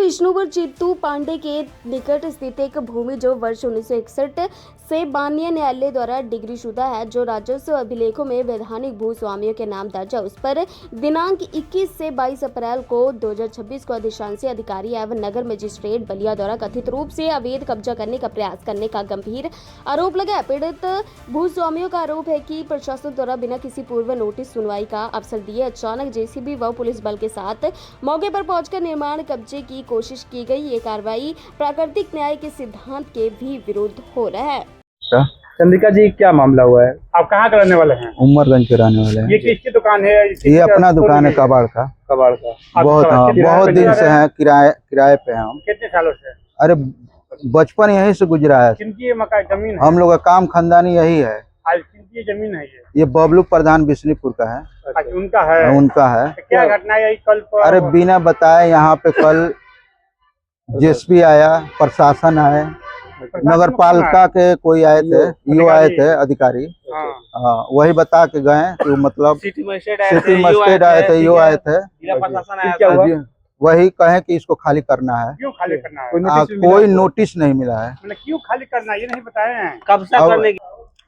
विष्णुपुर चित्तू पांडे के निकट स्थित एक भूमि जो वर्ष 1961 से माननीय न्यायालय द्वारा डिग्रीशुदा है, जो राजस्व अभिलेखों में वैधानिक भूस्वामियों के नाम दर्ज है, उस पर दिनांक 21 से 22 अप्रैल को 2026 को अधिशांसी अधिकारी एवं नगर मजिस्ट्रेट बलिया द्वारा कथित रूप से अवैध कब्जा करने का प्रयास करने का गंभीर आरोप लगा है। पीड़ित भूस्वामियों का आरोप है कि प्रशासन द्वारा बिना किसी पूर्व नोटिस सुनवाई का अवसर दिए अचानक जेसीबी व पुलिस बल के साथ मौके पर पहुंचकर निर्माण कब्जे की कोशिश की गई। ये कार्रवाई प्राकृतिक न्याय के सिद्धांत के भी विरुद्ध हो रहा है। चंद्रिका जी, क्या मामला हुआ है? आप कहाँ के रहने वाले हैं? उमरगंज के रहने वाले हैं। ये किसकी दुकान है? ये अपना दुकान है कबाड़ का। कबाड़ का। बहुत दिन से है, किराए पे हैं हम। कितने सालों से? अरे बचपन यहीं से गुजरा है। किनकी ये मकान जमीन है? हम लोग का काम खानदानी यही है। आज किनकी जमीन है? ये बबलू प्रधान विष्णुपुर का है। अच्छा, उनका है? उनका है। क्या घटना है कल पर? अरे बिना बताए यहाँ पे कल जेसीबी आया, प्रशासन आए, नगर पालिका के कोई आए थे, ईओ आए थे अधिकारी। हाँ, वही बता के गए कि मतलब सिटी मजिस्ट्रेट आए थे, ईओ आए थे। वही कहे कि इसको खाली करना है। क्यों खाली करना है? कोई नोटिस नहीं मिला है। मतलब क्यों खाली करना है ये नहीं बताए हैं? कब्जा करने की।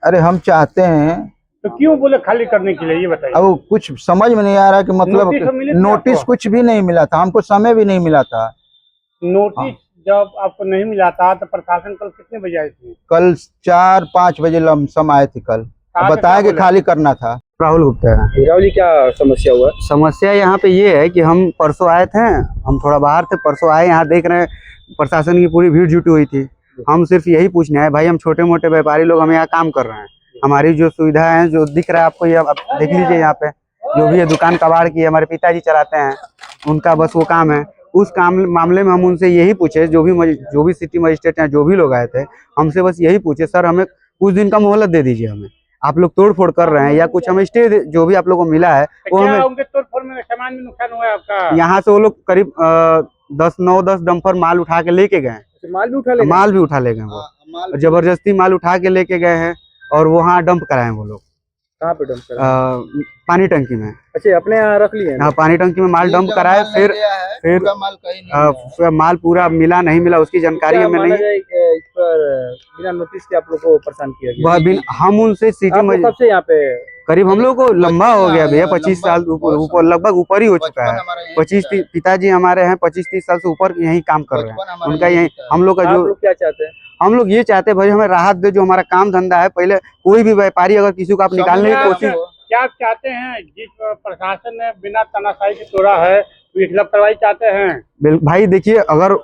अरे हम चाहते हैं तो क्यों बोले खाली करने के लिए, ये बताइए। अब कुछ समझ में नहीं आ रहा कि मतलब नोटिस कुछ भी नहीं मिला था, हमको समय भी नहीं मिला था। नोटिस जब आपको नहीं मिला था तो प्रशासन कल कितने बजे आई थी? कल 4-5 बजे लमसम आए थे। कल बताया कि खाली करना था। राहुल गुप्ता है। राहुल जी, क्या समस्या हुआ? समस्या यहाँ पे ये है कि हम परसों आए थे, हम थोड़ा बाहर थे, परसों आए, यहाँ देख रहे हैं प्रशासन की पूरी भीड़ जुटी हुई थी। हम सिर्फ यही पूछने आए, भाई हम छोटे मोटे व्यापारी लोग, हम यहाँ काम कर रहे हैं, हमारी जो सुविधा है, जो दिख रहा है आपको, ये आप देख लीजिए, यहाँ पे जो भी है दुकान कबाड़ की हमारे पिताजी चलाते हैं, उनका बस वो काम है। उस काम मामले में हम उनसे यही पूछे, जो भी सिटी मजिस्ट्रेट हैं, जो भी लोग आए थे, हमसे बस यही पूछे, सर हमें कुछ दिन का मोहलत दे दीजिए, हमें आप लोग तोड़ फोड़ कर रहे हैं या कुछ हमें स्टे जो भी आप लोग को मिला है वो हमें। उनके तोड़ फोड़ में सामान में नुकसान हुआ है आपका? यहाँ से वो लोग करीब 9-10 डंपर माल उठा के लेके गए। माल भी उठा ले गए वो जबरदस्ती माल उठा के लेके गए हैं और वहाँ डंप कराए वो लोग। कहाँ पे डंप कराए? पानी टंकी में। अच्छा, अपने यहाँ रख लिए? हाँ, पानी टंकी में माल डंप कराए। फिर माल पूरा मिला नहीं मिला उसकी जानकारी हमें नहीं। इस पर बिना नोटिस के आप लोग को परेशान किया गया? हम उनसे सिटी कब से यहाँ पे? करीब हम लोग को लंबा हो गया भैया, 25 साल ऊपर, लगभग ऊपर ही हो चुका है। 25 पिताजी हमारे हैं 25-30 साल से ऊपर यही काम कर रहे हैं। उनका यही हम लोग का जो क्या चाहते हैं? हम लोग ये चाहते हैं भाई हमें राहत दे, जो हमारा काम धंधा है। पहले कोई भी व्यापारी अगर किसी को आप निकालने की कोशिश, क्या आप चाहते हैं जिस प्रशासन ने बिना तानाशाही के तोड़ा है तो खिलाफ कार्रवाई चाहते हैं? भाई देखिए, अगर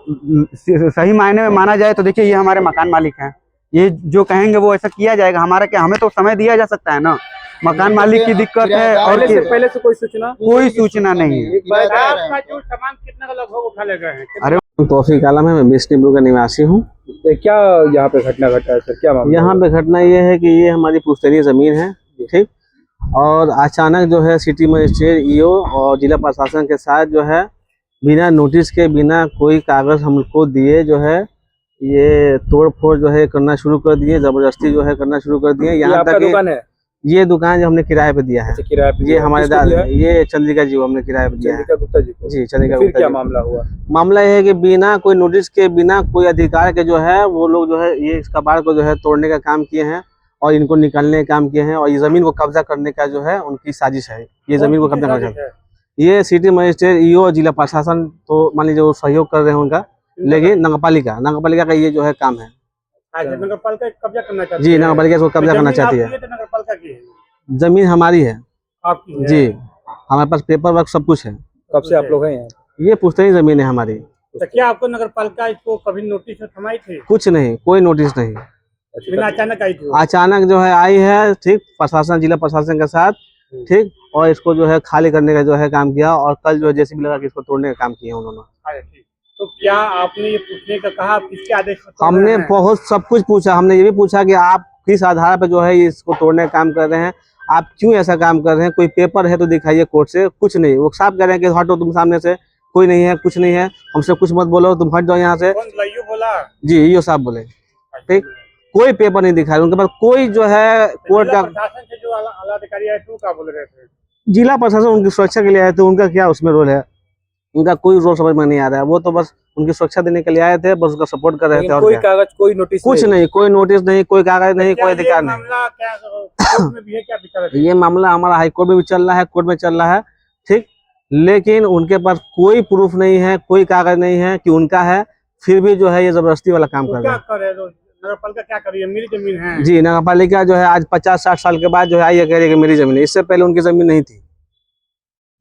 सही मायने में माना जाए तो देखिए, ये हमारे मकान मालिक हैं, ये जो कहेंगे वो ऐसा किया जाएगा। हमारा क्या, हमें तो समय दिया जा सकता है ना। मकान मालिक की दिक्कत है और पहले से कोई सूचना नहीं है। आपका जो सामान कितना का लगभग उठा ले गए हैं? अरे तौफीक आलम है, मैं बिष्णुपुर का निवासी हूँ। क्या यहाँ पे घटना घटा है सर? क्या मामला? यहाँ पे घटना ये है कि ये हमारी पुश्तैनी जमीन है, ठीक, और अचानक जो है सिटी मजिस्ट्रेट, ईओ और जिला प्रशासन के साथ जो है बिना नोटिस के, बिना कोई कागज हमको दिए जो है ये तोड़ फोड़ जो है करना शुरू कर दिए, जबरदस्ती जो है करना शुरू कर दिए। यहाँ तक दुकान है? ये दुकान जो हमने किराए पे दिया है। अच्छा, किराए पे? ये हमारे ये चंद्रिका जी को हमने किराए पे दिया है। गुप्ता जी को? जी, चंद्रिका गुप्ता। गुप्ता। क्या मामला हुआ? मामला ये है कि बिना कोई नोटिस के, बिना कोई अधिकार के जो है वो लोग जो है ये इस कबाड़ को जो है तोड़ने का काम किए हैं और इनको निकालने का काम किए हैं, और ये जमीन को कब्जा करने का जो है उनकी साजिश है। ये जमीन को कब्जा करना है। ये सिटी मजिस्ट्रेट, ईओ, जिला प्रशासन तो मान लीजिए वो सहयोग कर रहे हैं उनका, लेकिन नगरपालिका का ये जो है काम है। नगरपालिका कब्जा करना चाहती है? जी, नगरपालिका इसको कब्जा करना चाहती है। नगरपालिका की है? जमीन हमारी है। आपकी है? जी, हमारे पास पेपर वर्क सब कुछ है। कब से आप लोग हैं यहाँ? ये पुश्तैनी जमीन है हमारी। तो क्या आपको नगरपालिका इसको कभी नोटिस में थमाई थी? कुछ नहीं, कोई नोटिस नहीं। बिना अचानक आई थी? अचानक जो है आई है, ठीक, प्रशासन, जिला प्रशासन के साथ, ठीक, और इसको जो है खाली करने का जो है काम किया, और कल जो है जेसीबी लगा के इसको तोड़ने का काम किया उन्होंने। तो क्या आपने ये पूछने का कहा आप किसके आदेश पर? हमने बहुत सब कुछ पूछा। हमने ये भी पूछा कि आप किस आधार पर जो है इसको तोड़ने का काम कर रहे हैं, आप क्यों ऐसा काम कर रहे हैं, कोई पेपर है तो दिखाइए कोर्ट से। कुछ नहीं, वो साफ कह रहे हैं कि हटो तुम सामने से, कोई नहीं है, कुछ नहीं है, हमसे कुछ मत बोलो, तुम हट जाओ यहाँ से। बोला? जी, ईओ साहब बोले, ठीक, कोई पेपर नहीं दिखा रहे उनके पास, कोई जो है कोर्ट का। प्रशासन से जो आला अधिकारी आए थे क्या बोल रहे थे? जिला प्रशासन उनकी सुरक्षा के लिए आए थे, उनका क्या उसमें रोल है? उनका कोई रोल समझ में नहीं आ रहा है। वो तो बस उनकी सुरक्षा देने के लिए आए थे, बस उसका सपोर्ट कर रहे थे। और कोई क्या? कागज, कोई नोटिस कुछ नहीं, कोई नोटिस नहीं, कोई कागज नहीं, क्या कोई ये अधिकार नहीं। मामला क्या कोर्ट में भी है, क्या विचार है? ये मामला हमारा हाई कोर्ट में भी चल रहा है, कोर्ट में चल रहा है, ठीक, लेकिन उनके पास कोई प्रूफ नहीं है, कोई कागज नहीं है कि उनका है, फिर भी जो है ये जबरदस्ती वाला काम तो कर रहे क्या हैं। करे, तो नगर पालिका क्या करिए, मेरी जमीन है। जी, नगर पालिका जो है आज 50-60 साल के बाद जो है ये कह रही है कि मेरी जमीन है, इससे पहले उनकी जमीन नहीं थी।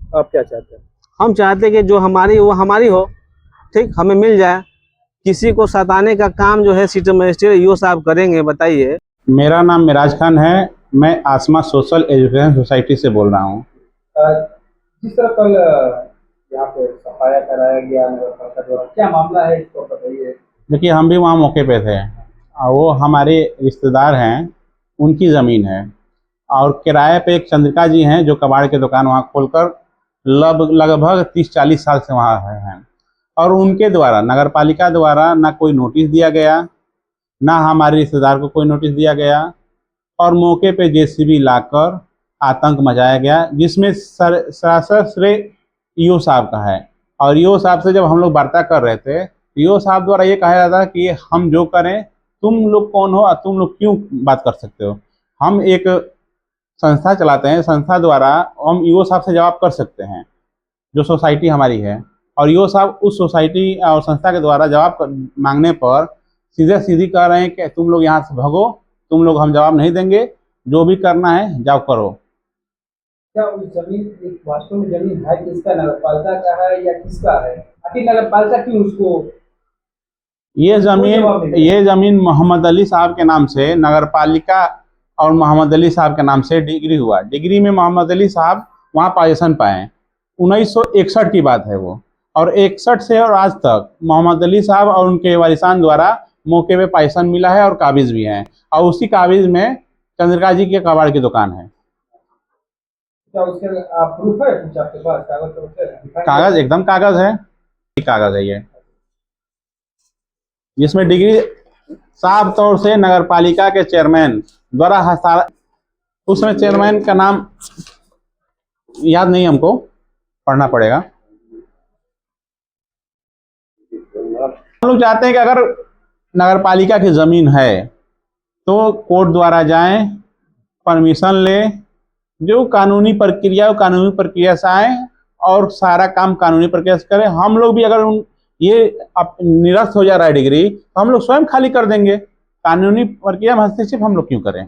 आप क्या चाहते हैं? हम चाहते हैं कि जो हमारी वो हमारी हो, ठीक, हमें मिल जाए। किसी को सताने का काम जो है सिटी मजिस्ट्रेट ईओ साहब करेंगे, बताइए। मेरा नाम मिराज खान है, मैं आसमा सोशल एजुकेशन सोसाइटी से बोल रहा हूँ। जिस तरह कल यहाँ पे सफाया कराया गया नगर पालिका द्वारा, क्या मामला है इसको बताइए। देखिए, हम भी वहाँ मौके पे थे, वो हमारे रिश्तेदार हैं, उनकी ज़मीन है, और किराए पे एक चंद्रिका जी हैं जो कबाड़ की दुकान वहाँ खोलकर लगभग 30-40 साल से वहाँ हैं, और उनके द्वारा नगर पालिका द्वारा ना कोई नोटिस दिया गया, ना हमारे रिश्तेदार को कोई नोटिस दिया गया, और मौके पे जेसीबी लाकर आतंक मचाया गया, जिसमें सरासर श्रेय ईओ साहब का है। और ईओ साहब से जब हम लोग वार्ता कर रहे थे, ईओ साहब द्वारा ये कहा जाता है कि हम जो करें, तुम लोग कौन हो और तुम लोग क्यों बात कर सकते हो। हम एक संस्था चलाते हैं, संस्था द्वारा हम ईओ साहब से जवाब कर सकते हैं, जो सोसाइटी हमारी है, और ईओ साहब उस सोसाइटी और संस्था के द्वारा मांगने पर सीधे सीधी कह रहे हैं कि तुम लोग यहाँ से भगो, तुम लोग हम जवाब नहीं देंगे, जो भी करना है जाओ करो। क्या उस जमीन एक वास्तव में जमीन है किसका, नगर पालिका का है या किसका है? आखिर नगर पालिका क्यों उसको ये जमीन मोहम्मद अली साहब के नाम से, नगर पालिका और मोहम्मद अली साहब के नाम से डिग्री हुआ। डिग्री में मोहम्मद अली साहब वहाँ पोजीशन पाए, 1961 की बात है वो, और 61 से और आज तक मोहम्मद अली साहब और उनके वारिसान द्वारा मौके पे पोजीशन मिला है और काबिज भी हैं, और उसी काबिज में चंद्रिका जी के कबाड़ की दुकान है। क्या उसके प्रूफ है कुछ आपके पास, कागज? कागज एकदम कागज है, कागज है ये, जिसमें डिग्री साफ तौर से नगर पालिका के चेयरमैन द्वारा हस्ताक्षर, उसमें चेयरमैन का नाम याद नहीं, हमको पढ़ना पड़ेगा। हम लोग चाहते हैं कि अगर नगर पालिका की जमीन है तो कोर्ट द्वारा जाएं, परमिशन ले, जो कानूनी प्रक्रिया से आए और सारा काम कानूनी प्रक्रिया से करें। हम लोग भी अगर ये अब निरस्त हो जा रहा है डिग्री, तो हम लोग स्वयं खाली कर देंगे। कानूनी प्रक्रिया में हस्तक्षेप हम लोग क्यों करें?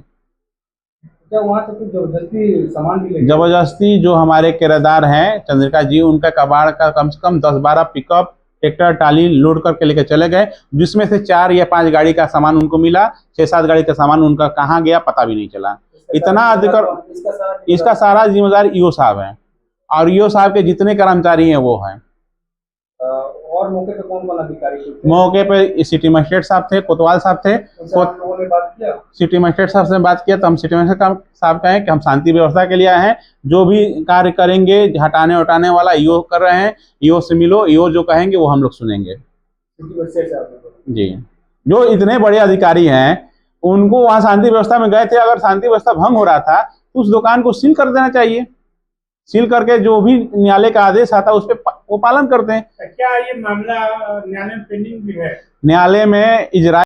क्या वहाँ से कुछ जबरदस्ती सामान भी ले? जबरदस्ती जो हमारे किराएदार हैं चंद्रिका जी, उनका कबाड़ का कम से कम 10-12 पिकअप, ट्रैक्टर, टाली लोड करके लेके चले गए, जिसमें से 4 या 5 गाड़ी का सामान उनको मिला, 6-7 गाड़ी का सामान उनका कहाँ गया पता भी नहीं चला। इतना अधिकार इसका सारा जिम्मेदार ईओ साहब है, और ईओ साहब के जितने कर्मचारी हैं वो हैं। और मौके पे कौन कौन अधिकारी थे? मौके पे सिटी मजिस्ट्रेट साहब थे, कोतवाल साहब थे। आप लोगों ने बात किया? सिटी मजिस्ट्रेट साहब से बात किया तो हम सिटी मजिस्ट्रेट साहब कहें कि हम शांति व्यवस्था के लिए आए हैं, जो भी कार्य करेंगे हटाने उठाने वाला ईओ कर रहे हैं, ईओ से मिलो, ईओ जो कहेंगे वो हम लोग सुनेंगे। जी, जो इतने बड़े अधिकारी हैं उनको वहाँ शांति व्यवस्था में गए थे, अगर शांति व्यवस्था भंग हो रहा था तो उस दुकान को सील कर देना चाहिए। सील करके जो भी न्यायालय का आदेश आता है उस पर वो पालन करते हैं। क्या ये मामला न्यायालय में पेंडिंग भी है? न्यायालय में इजरा